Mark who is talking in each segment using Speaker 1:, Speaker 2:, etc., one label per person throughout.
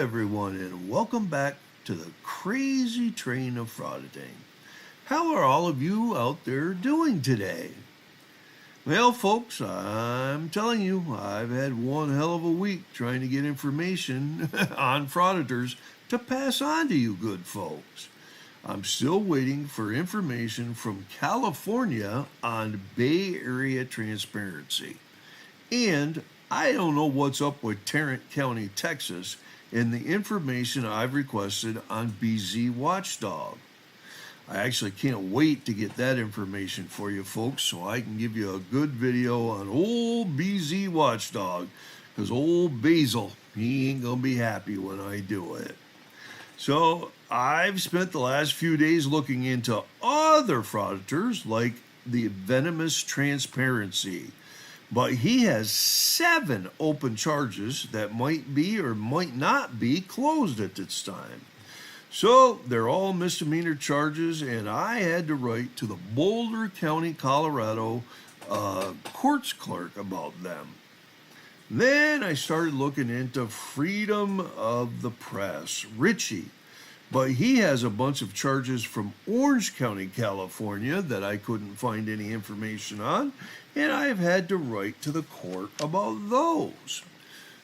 Speaker 1: everyone, and welcome back to the crazy train of frauditing. How are all of you out there doing today? Well, folks, I'm telling you, I've had one hell of a week trying to get information on frauditors to pass on to you good folks. I'm still waiting for information from California on Bay Area transparency. And I don't know what's up with Tarrant County, Texas, and the information I've requested on BZ Watchdog. I actually can't wait to get that information for you folks so I can give you a good video on old BZ Watchdog, because old Basil, he ain't gonna be happy when I do it. So I've spent the last few days looking into other frauditors like the Venomous Transparency. But he has 7 open charges that might be or might not be closed at this time. So they're all misdemeanor charges, and I had to write to the Boulder County, Colorado courts clerk about them. Then I started looking into freedom of the press, Richie. But he has a bunch of charges from Orange County, California that I couldn't find any information on, and I've had to write to the court about those.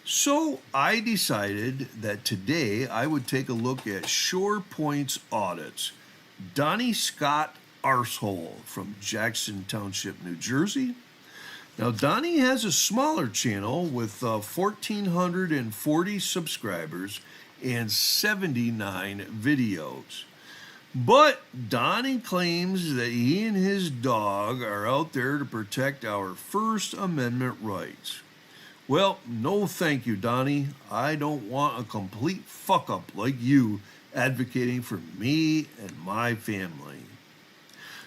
Speaker 1: So I decided that today I would take a look at Shore Point's Audits. Donny Scott Arsehole from Jackson Township, New Jersey. Now, Donny has a smaller channel with 1,440 subscribers and 79 videos. But Donny claims that he and his dog are out there to protect our First Amendment rights. Well, no thank you, Donny. I don't want a complete fuck-up like you advocating for me and my family.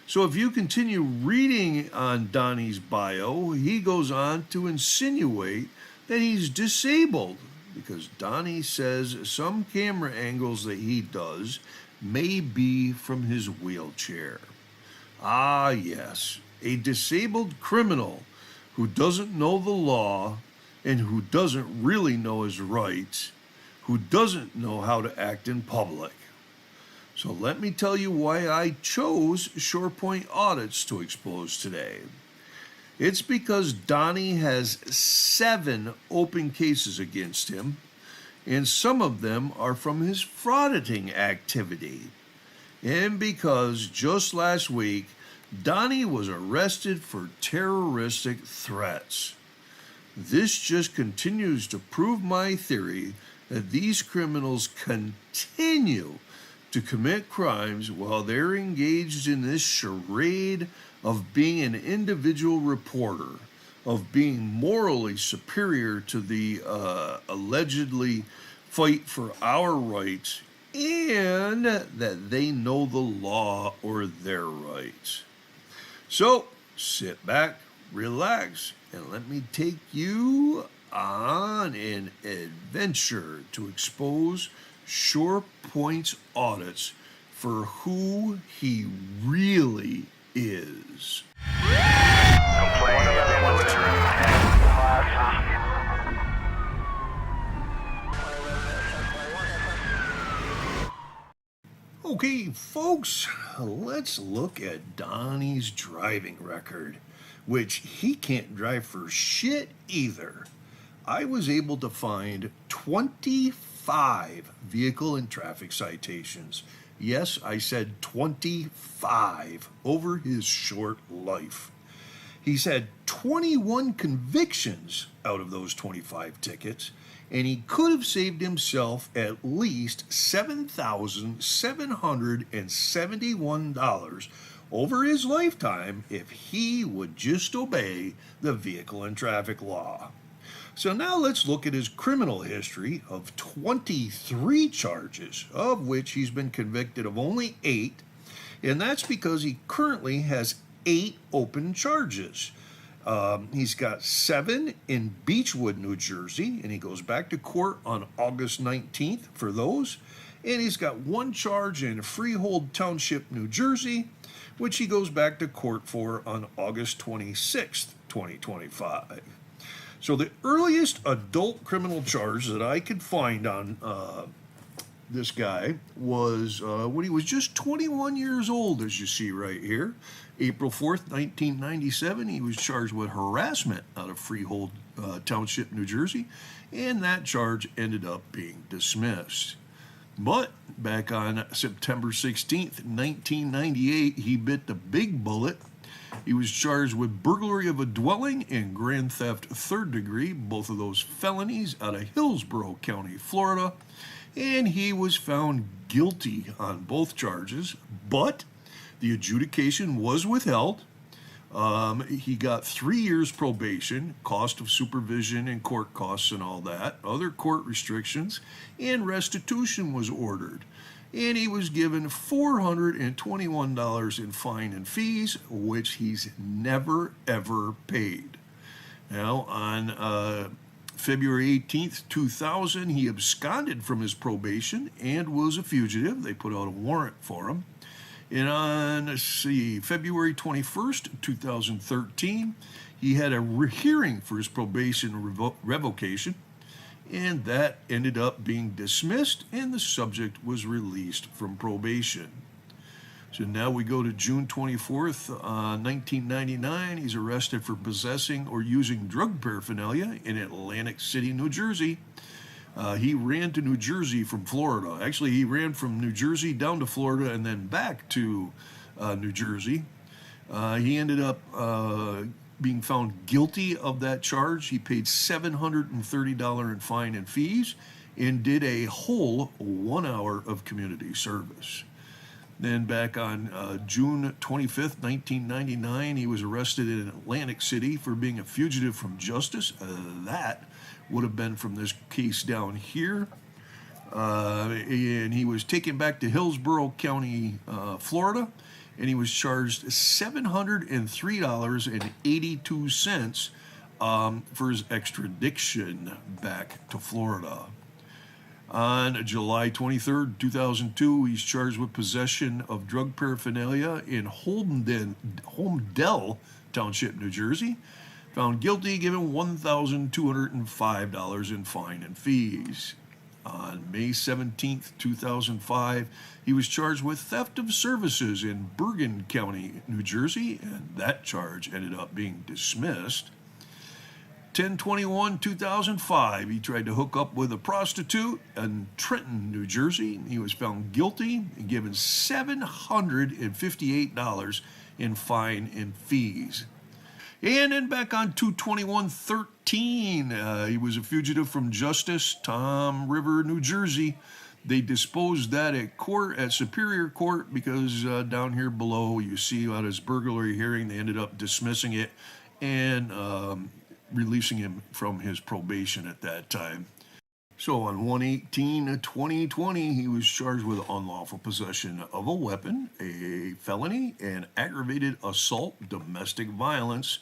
Speaker 1: So if you continue reading on Donny's bio, he goes on to insinuate that he's disabled, because Donny says some camera angles that he does may be from his wheelchair. Ah, yes, a disabled criminal who doesn't know the law and who doesn't really know his rights, who doesn't know how to act in public. So let me tell you why I chose Shore Point Audits to expose today. It's because Donny has 7 open cases against him, and some of them are from his frauditing activity. And because just last week, Donny was arrested for terroristic threats. This just continues to prove my theory that these criminals continue to commit crimes while they're engaged in this charade of being an individual reporter, of being morally superior to the allegedly fight for our rights, and that they know the law or their rights. So sit back, relax, and let me take you on an adventure to expose Shore Point's Audits for who he really is. Okay, folks, let's look at Donny's driving record, which he can't drive for shit either. I was able to find 25 vehicle and traffic citations. Yes, I said 25 over his short life. He's had 21 convictions out of those 25 tickets, and he could have saved himself at least $7,771 over his lifetime if he would just obey the vehicle and traffic law. So now let's look at his criminal history of 23 charges, of which he's been convicted of only 8, and that's because he currently has 8 open charges. He's got 7 in Beechwood, New Jersey, and he goes back to court on August 19th for those. And he's got 1 charge in Freehold Township, New Jersey, which he goes back to court for on August 26th, 2025. So the earliest adult criminal charge that I could find on this guy was when he was just 21 years old, as you see right here. April 4th, 1997, he was charged with harassment out of Freehold Township, New Jersey, and that charge ended up being dismissed. But back on September 16th, 1998, he bit the big bullet. He was charged with burglary of a dwelling and grand theft third degree, both of those felonies, out of Hillsborough County, Florida. And he was found guilty on both charges, but the adjudication was withheld. He got 3 years probation, cost of supervision and court costs and all that, other court restrictions, and restitution was ordered. And he was given $421 in fine and fees, which he's never, ever paid. Now, on February 18th, 2000, he absconded from his probation and was a fugitive. They put out a warrant for him. And on, February 21st, 2013, he had a hearing for his probation revocation, and that ended up being dismissed, and the subject was released from probation. So now we go to June 24th, 1999. He's arrested for possessing or using drug paraphernalia in Atlantic City, New Jersey. He ran to New Jersey from Florida. Actually, he ran from New Jersey down to Florida and then back to New Jersey. He ended up being found guilty of that charge. He paid $730 in fine and fees and did a whole 1 hour of community service. Then back on June 25th, 1999, he was arrested in Atlantic City for being a fugitive from justice. That would have been from this case down here. And he was taken back to Hillsborough County, Florida, and he was charged $703.82 for his extradition back to Florida. On July 23rd, 2002, he's charged with possession of drug paraphernalia in Holmdel Township, New Jersey. Found guilty, given $1,205 in fine and fees. On May 17th, 2005, he was charged with theft of services in Bergen County, New Jersey, and that charge ended up being dismissed. 10/21/2005, he tried to hook up with a prostitute in Trenton, New Jersey. He was found guilty and given $758 in fine and fees. And then back on 2/21/13, he was a fugitive from justice, Tom River, New Jersey. They disposed that at court, at Superior Court, because down here below you see at his burglary hearing, they ended up dismissing it and releasing him from his probation at that time. So on 1/18/2020, he was charged with unlawful possession of a weapon, a felony, and aggravated assault, domestic violence,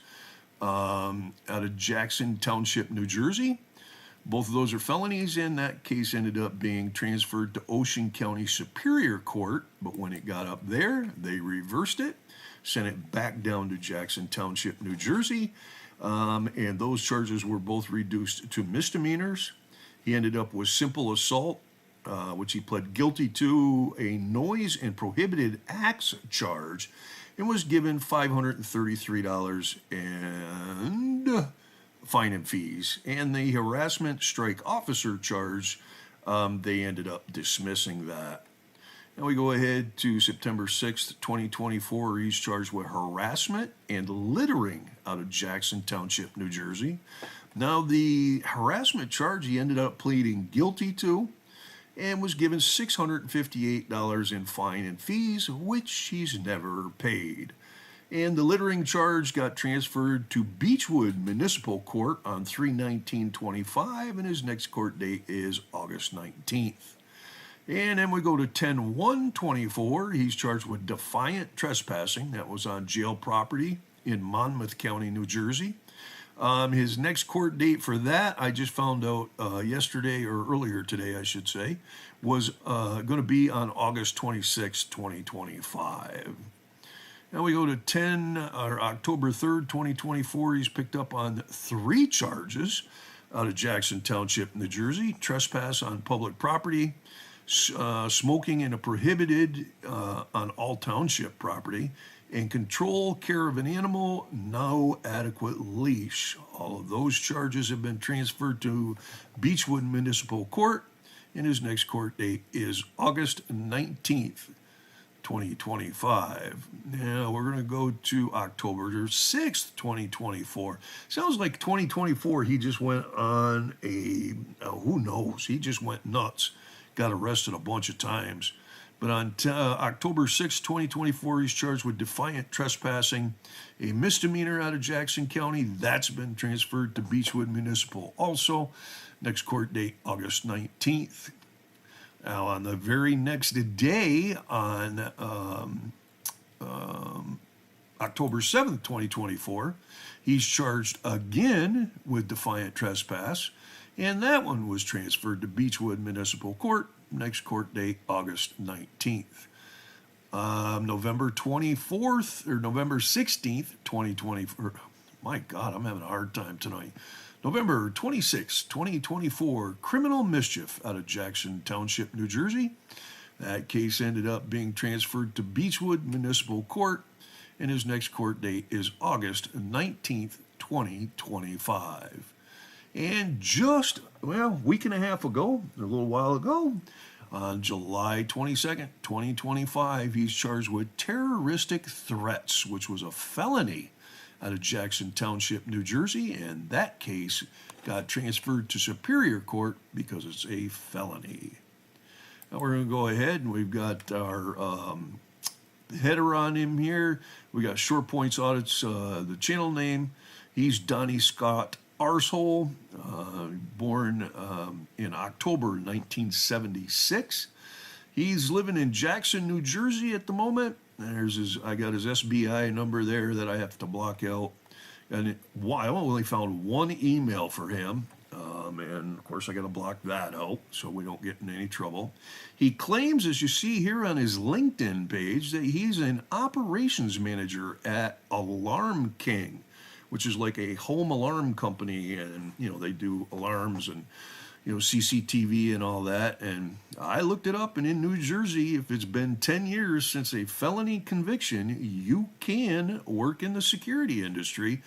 Speaker 1: out of Jackson Township, New Jersey. Both of those are felonies, and that case ended up being transferred to Ocean County Superior Court. But when it got up there, they reversed it, sent it back down to Jackson Township, New Jersey, and those charges were both reduced to misdemeanors. He ended up with simple assault, which he pled guilty to, a noise and prohibited acts charge, and was given $533 and fine and fees. And the harassment strike officer charge, they ended up dismissing that. Now we go ahead to September 6th, 2024. He's charged with harassment and littering out of Jackson Township, New Jersey. Now, the harassment charge he ended up pleading guilty to and was given $658 in fine and fees, which he's never paid. And the littering charge got transferred to Beechwood Municipal Court on 3/19/25, and his next court date is August 19th. And then we go to 10/1/24. He's charged with defiant trespassing. That was on jail property in Monmouth County, New Jersey. His next court date for that, I just found out yesterday, or earlier today, I should say, was going to be on August 26, 2025. Now we go to October 3rd, 2024. He's picked up on 3 charges out of Jackson Township, New Jersey: trespass on public property, smoking in a prohibited on all township property, and control care of an animal, no adequate leash. All of those charges have been transferred to Beechwood Municipal Court, and his next court date is August 19th, 2025. Now we're going to go to October 6th, 2024. Sounds like 2024 he just went on who knows, he just went nuts, got arrested a bunch of times. But on October 6th, 2024, he's charged with defiant trespassing, a misdemeanor out of Jackson County. That's been transferred to Beechwood Municipal also. Next court date, August 19th. Now, on the very next day, on October 7th, 2024, he's charged again with defiant trespass, and that one was transferred to Beechwood Municipal Court. Next court date, August 19th. November 24th, or November 16th, 2024. My God, I'm having a hard time tonight. November 26, 2024, criminal mischief out of Jackson Township, New Jersey. That case ended up being transferred to Beechwood Municipal Court, and his next court date is August 19th, 2025. And just, week and a half ago, a little while ago, on July 22nd, 2025, he's charged with terroristic threats, which was a felony out of Jackson Township, New Jersey, and that case got transferred to Superior Court because it's a felony. Now we're going to go ahead, and we've got our header on him here. We got Short Points Audits, the channel name. He's Donny Scott Arsehole, born in October 1976. He's living in Jackson, New Jersey at the moment. I got his SBI number there that I have to block out. And I only found one email for him. And of course I got to block that out so we don't get in any trouble. He claims, as you see here on his LinkedIn page, that he's an operations manager at Alarm King, which is like a home alarm company, and they do alarms and CCTV and all that. And I looked it up, and in New Jersey, if it's been 10 years since a felony conviction, you can work in the security industry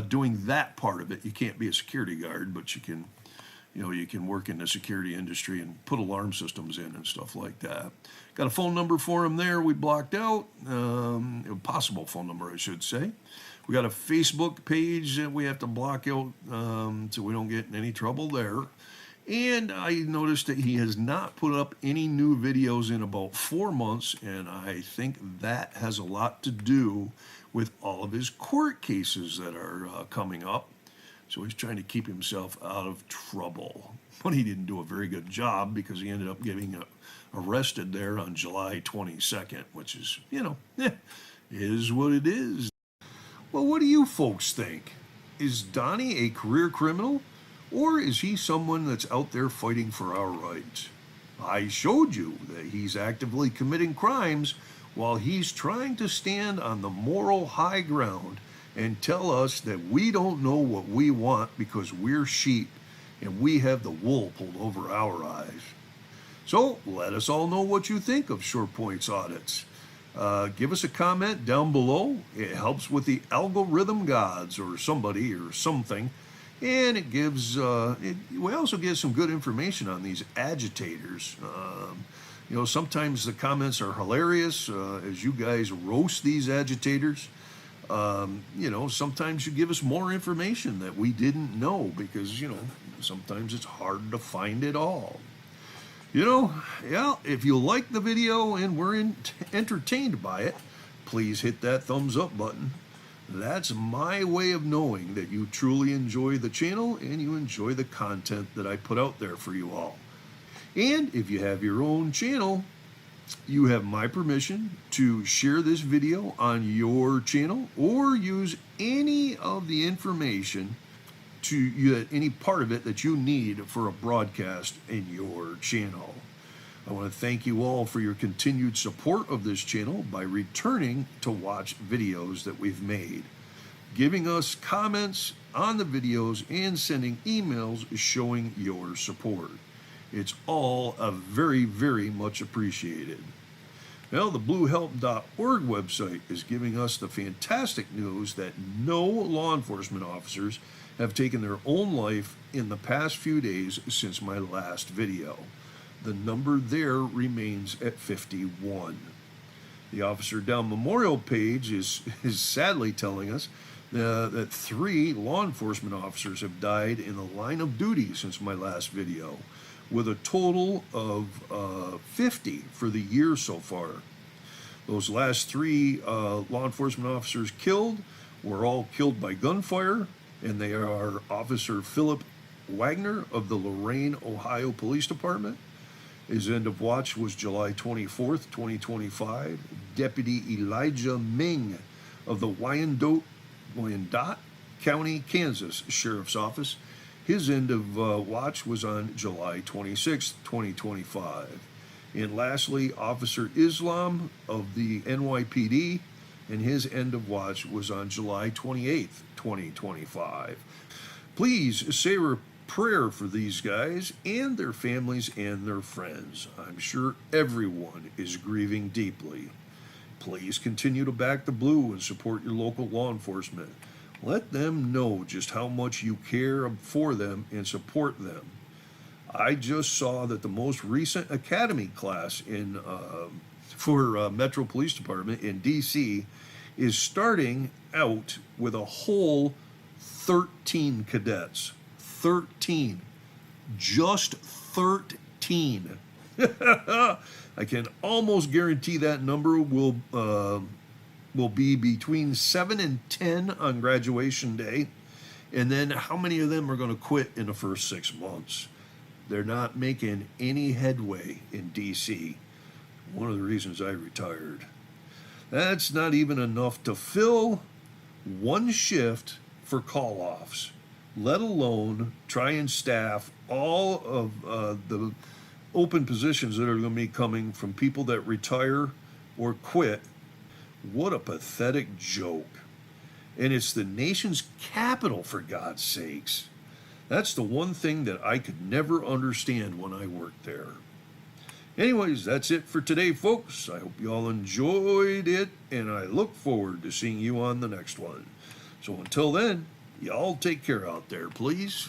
Speaker 1: doing that part of it. You can't be a security guard, but you can work in the security industry and put alarm systems in and stuff like that. Got a phone number for him there we blocked out, a possible phone number I should say. We got a Facebook page that we have to block out so we don't get in any trouble there. And I noticed that he has not put up any new videos in about 4 months, and I think that has a lot to do with all of his court cases that are coming up. So he's trying to keep himself out of trouble. But he didn't do a very good job because he ended up getting arrested there on July 22nd, which is, is what it is. Well, what do you folks think? Is Donny a career criminal? Or is he someone that's out there fighting for our rights? I showed you that he's actively committing crimes while he's trying to stand on the moral high ground and tell us that we don't know what we want because we're sheep and we have the wool pulled over our eyes. So let us all know what you think of Short Points Audits. Give us a comment down below. It helps with the algorithm gods or somebody or something. And it gives, we also get some good information on these agitators. Sometimes the comments are hilarious as you guys roast these agitators. Sometimes you give us more information that we didn't know because, sometimes it's hard to find it all. If you like the video and were entertained by it, please hit that thumbs up button. That's my way of knowing that you truly enjoy the channel and you enjoy the content that I put out there for you all. And if you have your own channel, you have my permission to share this video on your channel or use any of the information any part of it that you need for a broadcast in your channel. I want to thank you all for your continued support of this channel by returning to watch videos that we've made, giving us comments on the videos, and sending emails showing your support. It's all very, very much appreciated. Now, the bluehelp.org website is giving us the fantastic news that no law enforcement officers have taken their own life in the past few days since my last video. The number there remains at 51. The Officer Down Memorial page is sadly telling us that 3 law enforcement officers have died in the line of duty since my last video, with a total of 50 for the year so far. Those last 3 law enforcement officers killed were all killed by gunfire, and they are Officer Philip Wagner of the Lorain, Ohio Police Department. His end of watch was July 24th, 2025. Deputy Elijah Ming of the Wyandotte County, Kansas Sheriff's Office. His end of watch was on July 26, 2025. And lastly, Officer Islam of the NYPD, and his end of watch was on July 28, 2025. Please say a prayer for these guys and their families and their friends. I'm sure everyone is grieving deeply. Please continue to back the Blue and support your local law enforcement. Let them know just how much you care for them and support them. I just saw that the most recent academy class for Metro Police Department in D.C. is starting out with a whole 13 cadets. 13. Just 13. I can almost guarantee that number will be between 7 and 10 on graduation day. And then how many of them are going to quit in the first 6 months? They're not making any headway in D.C. One of the reasons I retired. That's not even enough to fill one shift for call-offs, let alone try and staff all of the open positions that are going to be coming from people that retire or quit. What a pathetic joke. And it's the nation's capital, for God's sakes. That's the one thing that I could never understand when I worked there. Anyways, that's it for today, folks. I hope you all enjoyed it, and I look forward to seeing you on the next one. So until then, y'all take care out there, please.